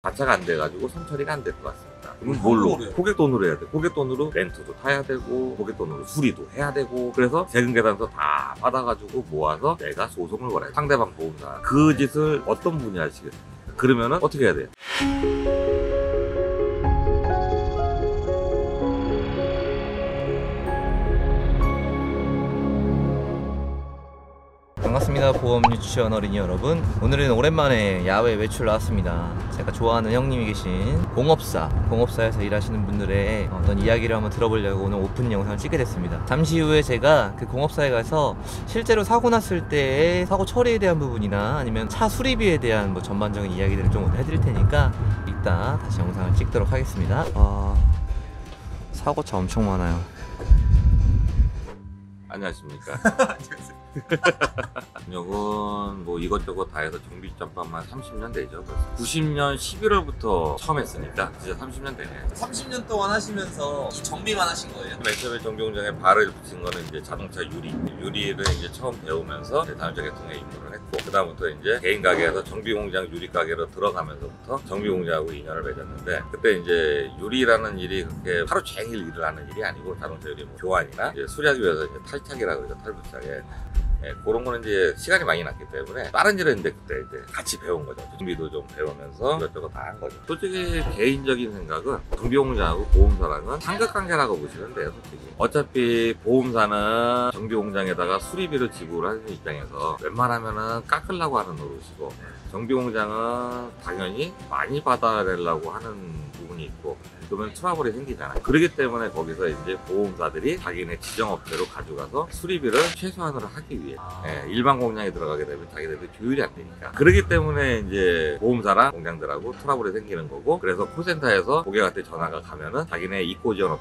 가차가 안 돼가지고 선처리가 안 될 것 같습니다. 그럼 뭘로? 고객 돈으로 해야 돼. 고객 돈으로 렌트도 타야 되고, 고객 돈으로 수리도 해야 되고, 그래서 세금 계산서 다 받아가지고 모아서 내가 소송을 걸어야 돼. 상대방 보험사. 그 짓을 어떤 분이 하시겠습니까? 그러면은 어떻게 해야 돼요? 반갑습니다. 보험 유치원 어린이 여러분, 오늘은 오랜만에 야외 외출 나왔습니다. 제가 좋아하는 형님이 계신 공업사에서 일하시는 분들의 어떤 이야기를 한번 들어보려고 오늘 오픈 영상을 찍게 됐습니다. 잠시 후에 제가 그 공업사에 가서 실제로 사고 났을 때의 사고 처리에 대한 부분이나 아니면 차 수리비에 대한 뭐 전반적인 이야기들을 좀 해드릴 테니까 이따 다시 영상을 찍도록 하겠습니다. 사고차 엄청 많아요. 안녕하십니까. 경력은 뭐 이것저것 다 해서 정비 잠깐만 30년 되죠. 그래서 90년 11월부터 처음 했으니까 진짜 30년 되네. 30년 동안 하시면서 이 정비만 하신 거예요? 맨 처음에 정비 공장에 발을 붙인 거는 이제 자동차 유리를 이제 처음 배우면서 자동차 계통에 입문을 했고, 그 다음부터 이제 개인 가게에서 정비 공장 유리 가게로 들어가면서부터 정비 공장하고 인연을 맺었는데, 그때 이제 유리라는 일이 그렇게 하루 종일 일을 하는 일이 아니고, 자동차 유리 뭐 교환이나 이제 수리하기 위해서 이제 탈착이라고 그러죠. 탈부착에. 예, 그런 거는 이제 시간이 많이 났기 때문에 다른 일을 했는데 그때 이제 같이 배운 거죠. 정비도 좀 배우면서 이것저것 다 한 거죠. 솔직히 개인적인 생각은 정비공장하고 보험사랑은 삼각관계라고 보시면 돼요. 솔직히 어차피 보험사는 정비공장에다가 수리비를 지불을 하는 입장에서 웬만하면은 깎으려고 하는 노릇이고, 정비공장은 당연히 많이 받아내려고 하는 부분이 있고, 그러면 트러블이 생기잖아요. 그렇기 때문에 거기서 이제 보험사들이 자기네 지정업체로 가져가서 수리비를 최소한으로 하기 위해 일반 공장에 들어가게 되면 자기네들이 조율이 안 되니까, 그렇기 때문에 이제 보험사랑 공장들하고 트러블이 생기는 거고, 그래서 콜센터에서 고객한테 전화가 가면은 자기네 입고지원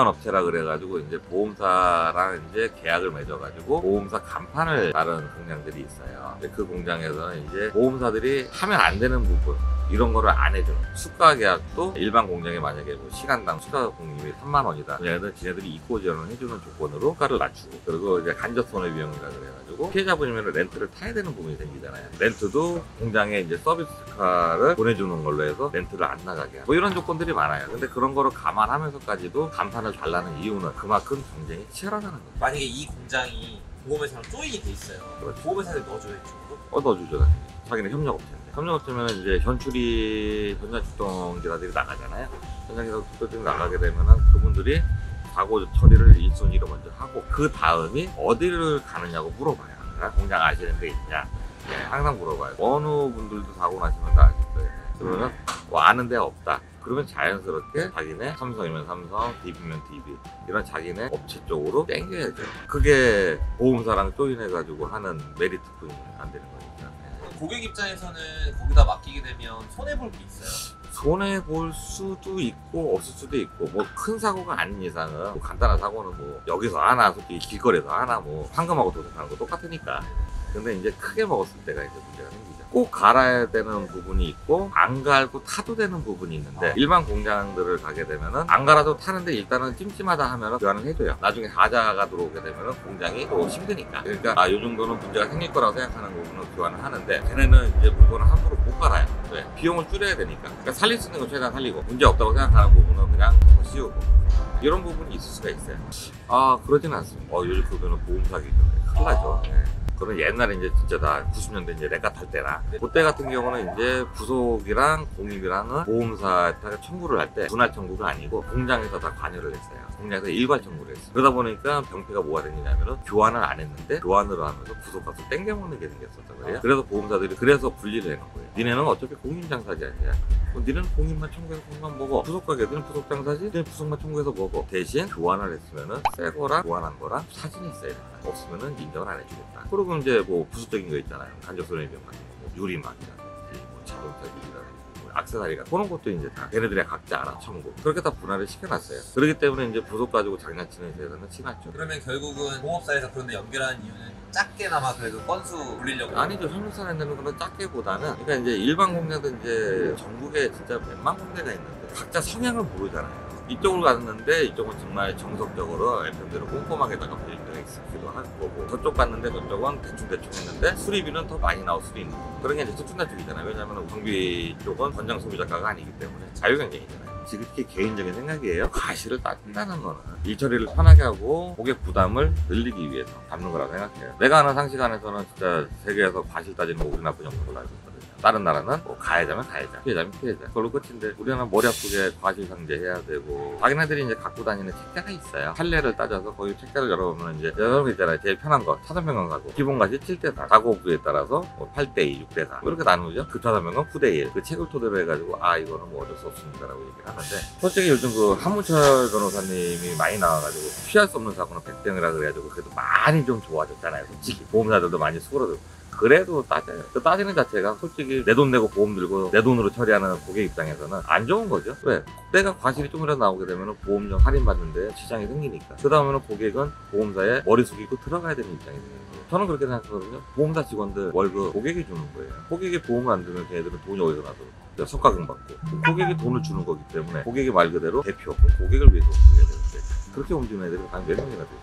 업체라 그래가지고 이제 보험사랑 이제 계약을 맺어가지고 보험사 간판을 다른 공장들이 있어요. 그 공장에서는 이제 보험사들이 하면 안 되는 부분, 이런 거를 안 해주는 수가 계약도 일반 공장에 만약에 뭐 시간당 수가 공임이 3만 원이다. 그래서 지네들이 입고 지원을 해주는 조건으로 수가를 낮추고, 그리고 이제 간접 손해비용이라 그래가지고 피해자분이면 렌트를 타야 되는 부분이 생기잖아요. 렌트도 공장에 이제 서비스카를 보내주는 걸로 해서 렌트를 안 나가게 하고, 뭐 이런 조건들이 많아요. 근데 그런 거를 감안하면서까지도 간판을 달라는 이유는 그만큼 경쟁이 치열하다는 거예요. 만약에 이 공장이 보험회사랑 조인이 돼 있어요. 그렇죠. 보험회사를 넣어줘요, 이쪽으로? 넣어주죠. 당연히. 자기는 협력업체인데. 협력업체면 이제 현장 출동기사들이 나가잖아요. 현장 출동기사들이 나가게 되면은 그분들이 사고 처리를 1순위로 먼저 하고, 그 다음이 어디를 가느냐고 물어봐요. 공장 아시는 데 있냐? 네, 항상 물어봐요. 어느 분들도 사고 나시면 다 아실 거예요. 그러면 뭐 아는 데가 없다. 그러면 자연스럽게 자기네 삼성이면 삼성, DB면 DB, 이런 자기네 업체 쪽으로 땡겨야죠. 그게 보험사랑 조인해가지고 하는 메리트뿐이 안 되는 거니까. 고객 입장에서는 거기다 맡기게 되면 손해볼 게 있어요? 손해볼 수도 있고 없을 수도 있고, 뭐 큰 사고가 아닌 이상은, 뭐 간단한 사고는 뭐 여기서 하나, 솔직히 길거리에서 하나, 뭐 황금하고 도색하는 거 똑같으니까. 근데 이제 크게 먹었을 때가 이제 문제가 생기죠. 꼭 갈아야 되는 부분이 있고 안 갈고 타도 되는 부분이 있는데, 일반 공장들을 가게 되면은 안 갈아도 타는데 일단은 찜찜하다 하면은 교환을 해줘요. 나중에 하자가 들어오게 되면은 공장이 또 힘드니까. 그러니까 요 정도는 문제가 생길 거라고 생각하는 부분은 교환을 하는데, 걔네는 이제 물건을 함부로 못 갈아요. 왜? 비용을 줄여야 되니까. 그러니까 살릴 수 있는 건 최대한 살리고, 문제 없다고 생각하는 부분은 그냥 씌우고, 이런 부분이 있을 수가 있어요. 그러지는 않습니다. 요즘 그거는 보험사기죠. 큰일 나죠. 그건 옛날에 이제 진짜 다 90년대 이제 레카 탈 때나, 그때 같은 경우는 이제 부속이랑 공임이랑은 보험사에다가 청구를 할 때 분할 청구가 아니고 공장에서 다 관여를 했어요. 공장에서 일괄 청구를 했어요. 그러다 보니까 병폐가 뭐가 생기냐면은 교환을 안 했는데 교환을 하면서 부속값을 땡겨먹는 게 생겼었단 말이에요. 그래서 보험사들이 그래서 분리를 해놓은 거예요. 니네는 어차피 공임장사지 아니야. 니네는 공임만 청구해서 공만 먹어. 부속가게들은 부속장사지, 니네 부속만 청구해서 먹어. 대신 교환을 했으면은 새 거랑 교환한 거랑 사진이 있어야 된다. 없으면은 인정을 안 해주겠다. 그리고 이제 뭐 부수적인 거 있잖아요. 간접손해비용 같은 거, 뭐 유리막이라든지, 뭐 자동차 유리라든지, 뭐 악세사리가, 그런 것도 이제 다 걔네들이 각자 알아 청구. 그렇게 다 분할을 시켜놨어요. 그렇기 때문에 이제 부속 가지고 장난치는 세상은 친하죠. 그러면 결국은 보험업사에서 그런 데 연결하는 이유는 작게나마 그래도 건수 올리려고? 아니죠. 협력사 내는 거는 작게보다는, 그러니까 이제 일반 공장도 이제 전국에 진짜 몇만 군데가 있는데 각자 성향을 모르잖아요. 이쪽으로 갔는데 이쪽은 정말 정석적으로 FM대로 꼼꼼하게다가 빌드가 있기도 할 거고, 저쪽 갔는데 저쪽은 대충 했는데 수리비는 더 많이 나올 수도 있는 거고, 그런 게 이제 대충이잖아요. 왜냐하면 정비 쪽은 권장 소비자가가 아니기 때문에 자유경쟁이잖아요. 지극히 개인적인 생각이에요. 과실을 따진다는 거는 일 처리를 편하게 하고 고객 부담을 늘리기 위해서 잡는 거라고 생각해요. 내가 아는 상식 안에서는 진짜 세계에서 과실 따지는 거 우리나라뿐이 없는 걸로 알고 있거든요. 다른 나라는 뭐 가해자면 가해자, 피해자면 피해자, 그걸로 끝인데 우리나라는 머리 아프게 과실 상제해야 되고, 자기네들이 이제 갖고 다니는 책자가 있어요. 판례를 따져서 거기 책자를 열어보면 이제 여러 개 있잖아요. 제일 편한 거 차선변경 가구, 기본가시 7대4, 가구부에 따라서 뭐 8대2, 6대4 이렇게 나누죠. 급차선변경 9대1. 그 책을 토대로 해가지고 이거는 뭐 어쩔 수 없습니다라고 얘기를 하는데, 솔직히 요즘 그 한문철 변호사님이 많이 나와가지고 피할 수 없는 사고는 100대이라 그래가지고 그래도 많이 좀 좋아졌잖아요. 솔직히 보험사들도 많이 수그러들고. 그래도 따져요. 그 따지는 자체가 솔직히 내 돈 내고 보험 들고 내 돈으로 처리하는 고객 입장에서는 안 좋은 거죠. 왜? 내가 과실이 좀이라도 나오게 되면 보험료 할인받는데 지장이 생기니까. 그 다음에는 고객은 보험사에 머리 숙이고 들어가야 되는 입장이 되는 거예요. 저는 그렇게 생각하거든요. 보험사 직원들 월급 고객이 주는 거예요. 고객이 보험을 안 들면 걔네들은 돈이 어디서 나도 성과금 받고, 고객이 돈을 주는 거기 때문에 고객이 말 그대로 대표, 고객을 위해서 움직여야 되는데, 그렇게 움직이는 애들이 한 몇 명이나 될까요?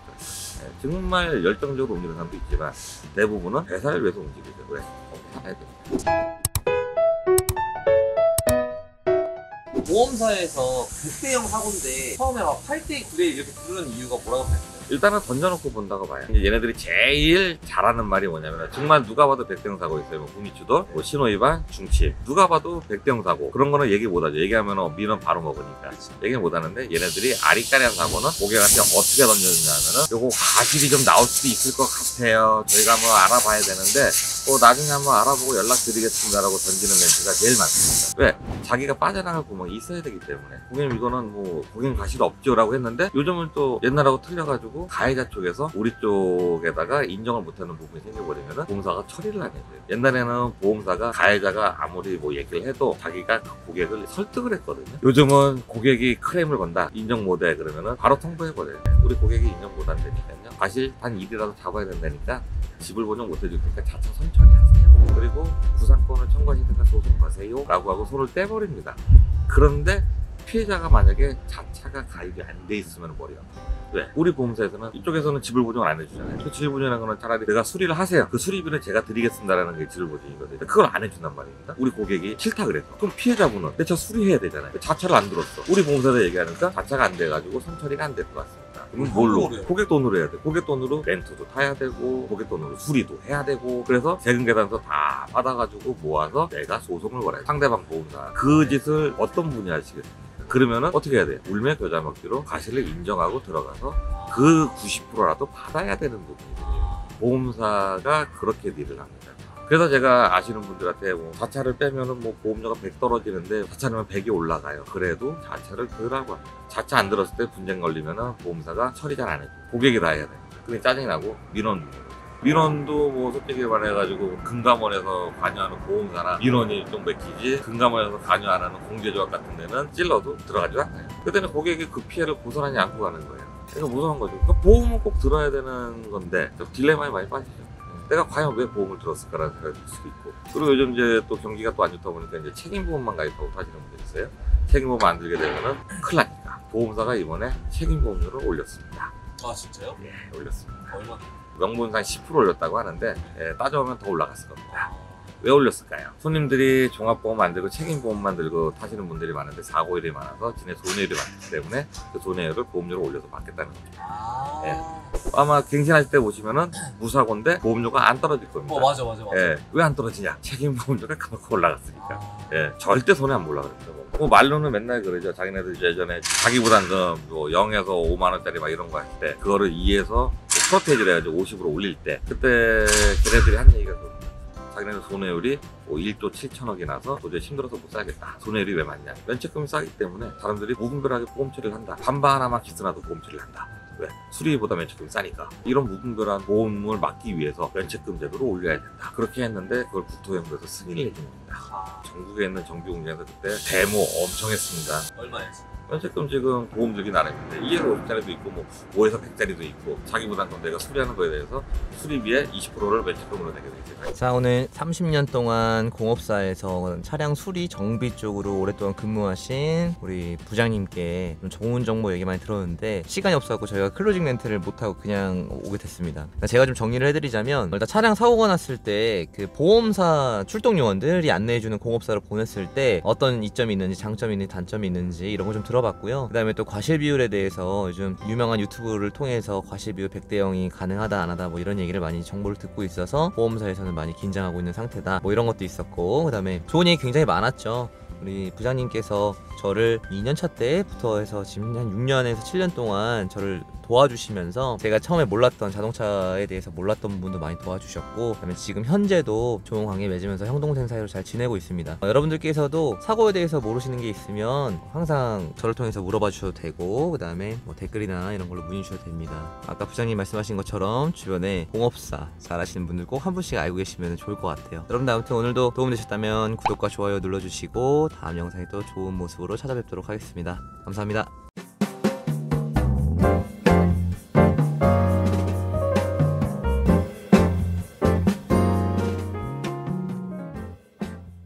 정말 열정적으로 움직이는 사람도 있지만 대부분은 회사를 위해서 움직이죠. 왜? 살아야 돼. 보험사에서 100대형 사고인데 처음에 막 8대 9대 이렇게 부르는 이유가 뭐라고 생각해요? 일단은 던져놓고 본다고 봐요. 이제 얘네들이 제일 잘하는 말이 뭐냐면, 정말 누가 봐도 100대형 사고 있어요. 뭐 구미추돌, 뭐 신호위반, 중침, 누가 봐도 100대형 사고, 그런 거는 얘기 못하죠. 얘기하면 민원 바로 먹으니까 얘기 못하는데, 얘네들이 아리까리한 사고는 고객한테 어떻게 던져주냐면은 요거 과실이 좀 나올 수도 있을 것 같아요, 저희가 한번 알아봐야 되는데 나중에 한번 알아보고 연락드리겠습니다라고 던지는 멘트가 제일 많습니다. 왜? 자기가 빠져나갈 구멍이 있어야 되기 때문에. 고객님 이거는 뭐 고객님 과실 없죠 라고 했는데, 요즘은 또 옛날하고 틀려가지고 가해자 쪽에서 우리 쪽에다가 인정을 못하는 부분이 생겨버리면 보험사가 처리를 안 해줘요. 옛날에는 보험사가 가해자가 아무리 뭐 얘기를 해도 자기가 그 고객을 설득을 했거든요. 요즘은 고객이 클레임을 건다, 인정 못해 그러면은 바로 통보해버려요. 우리 고객이 인정 못 한다니까요, 과실 단 1이라도 잡아야 된다니까 지불 본영 못 해줄 테니까 자차 선천히 하세요. 그리고 구상권을 청구하시든가 소송 가세요 라고 하고 손을 떼버립니다. 그런데 피해자가 만약에 자차가 가입이 안 돼 있으면 버려요. 왜? 우리 보험사에서는 이쪽에서는 지불 보증을 안 해주잖아요. 그 지불 보증이라는 거는 차라리 내가 수리를 하세요, 그 수리비는 제가 드리겠습니다라는 게 지불 보증이거든요. 그걸 안 해준단 말입니다. 우리 고객이 싫다 그래서. 그럼 피해자분은 내 차 수리해야 되잖아요. 자차를 안 들었어. 우리 보험사에서 얘기하니까 자차가 안 돼가지고 선처리가 안 될 것 같습니다. 그럼 뭘로? 고객 돈으로 해야 돼. 고객 돈으로 렌트도 타야 되고, 고객 돈으로 수리도 해야 되고, 그래서 세금 계산서 다 받아가지고 모아서 내가 소송을 걸어요. 상대방 보험사. 그 짓을 어떤 분이 하시겠습니까? 그러면은 어떻게 해야 돼요? 울며 겨자 먹기로 과실을 인정하고 들어가서 그 90%라도 받아야 되는 부분이거든요. 보험사가 그렇게 딜을 합니다. 그래서 제가 아시는 분들한테 뭐 자차를 빼면은 뭐 보험료가 100 떨어지는데 자차는 100이 올라가요. 그래도 자차를 들으라고 합니다. 자차 안 들었을 때 분쟁 걸리면은 보험사가 처리 잘 안 해줘. 고객이 다 해야 돼. 그게 짜증이 나고 민원도 뭐 솔직히 말해가지고 금감원에서 관여하는 보험사나 민원이 좀 맥히지, 금감원에서 관여 안 하는 공제조합 같은 데는 찔러도 들어가지 않아요. 그때는 고객이 그 피해를 고스란히 안고 가는 거예요. 그러니까 무서운 거죠. 그러니까 보험은 꼭 들어야 되는 건데 좀 딜레마에 많이 빠지죠. 내가 과연 왜 보험을 들었을까라는 생각이 들 수도 있고, 그리고 요즘 이제 또 경기가 또 안 좋다 보니까 이제 책임보험만 가입하고 타시는 분들 있어요. 책임보험 안 들게 되면은 큰일 나니까 보험사가 이번에 책임보험료를 올렸습니다. 아 진짜요? 네, 올렸습니다. 얼마? 명분상 10% 올렸다고 하는데 따져보면 더 올라갔을 겁니다. 왜 올렸을까요? 손님들이 종합보험 안 들고 책임보험만 들고 타시는 분들이 많은데 사고율이 많아서 지네 손해율이 많기 때문에 그 손해율을 보험료로 올려서 받겠다는 거죠. 예. 아마 갱신하실 때 보시면은 무사고인데 보험료가 안 떨어질 겁니다. 맞아. 예. 왜 안 떨어지냐? 책임보험료가 그만큼 올라갔으니까. 예. 절대 손해 안 보려고 그럽니다. 뭐 말로는 맨날 그러죠. 자기네들 예전에 자기부담금 뭐 0에서 5만 원짜리 막 이런 거 할 때 그거를 2에서 프로테이지를 해가지고 50으로 올릴 때, 그때 걔네들이 한 얘기가 그겁니다. 자기네들 손해율이 뭐 1조 7천억이 나서 도저히 힘들어서 못 살겠다. 손해율이 왜 많냐? 면책금이 싸기 때문에 사람들이 무분별하게 보험 처리를 한다. 반반 하나만 기스나도 보험 처리를 한다. 왜? 수리비보다 면책금이 싸니까. 이런 무분별한 보험을 막기 위해서 면책금 제도를 올려야 된다. 그렇게 했는데 그걸 국토해부에서 승인을 해준 겁니다. 전국에 있는 정비공장에서 그때 데모 엄청 했습니다. 얼마였어? 현재금 지금 보험 들기 나름인데 2에서 50짜리도 있고 뭐 5에서 100짜리도 있고 자기 부담금 내가 수리하는 거에 대해서 수리비의 20%를 매출금으로 내게 되죠. 자, 오늘 30년 동안 공업사에서 차량 수리 정비 쪽으로 오랫동안 근무하신 우리 부장님께 좀 좋은 정보 얘기 많이 들었는데 시간이 없어서 저희가 클로징 렌트를 못하고 그냥 오게 됐습니다. 그러니까 제가 좀 정리를 해드리자면 일단 차량 사고가 났을 때 그 보험사 출동 요원들이 안내해주는 공업사로 보냈을 때 어떤 이점이 있는지 장점이 있는지 단점이 있는지 이런 거 좀 들어봤고요. 그 다음에 또 과실 비율에 대해서 요즘 유명한 유튜브를 통해서 과실 비율 100대 0이 가능하다 안 하다 뭐 이런 얘기를 많이 정보를 듣고 있어서 보험사에서는 많이 긴장하고 있는 상태다 뭐 이런 것도 있었고, 그 다음에 좋은 얘기 굉장히 많았죠. 우리 부장님께서 저를 2년차 때부터 해서 지금 한 6년에서 7년 동안 저를 도와주시면서 제가 처음에 몰랐던 자동차에 대해서 몰랐던 부분도 많이 도와주셨고, 그다음에 지금 현재도 좋은 관계 맺으면서 형 동생 사이로 잘 지내고 있습니다. 여러분들께서도 사고에 대해서 모르시는 게 있으면 항상 저를 통해서 물어봐 주셔도 되고, 그 다음에 뭐 댓글이나 이런 걸로 문의 주셔도 됩니다. 아까 부장님 말씀하신 것처럼 주변에 공업사 잘하시는 분들 꼭 한 분씩 알고 계시면 좋을 것 같아요. 여러분들 아무튼 오늘도 도움되셨다면 구독과 좋아요 눌러주시고 다음 영상에 또 좋은 모습으로 찾아뵙도록 하겠습니다. 감사합니다.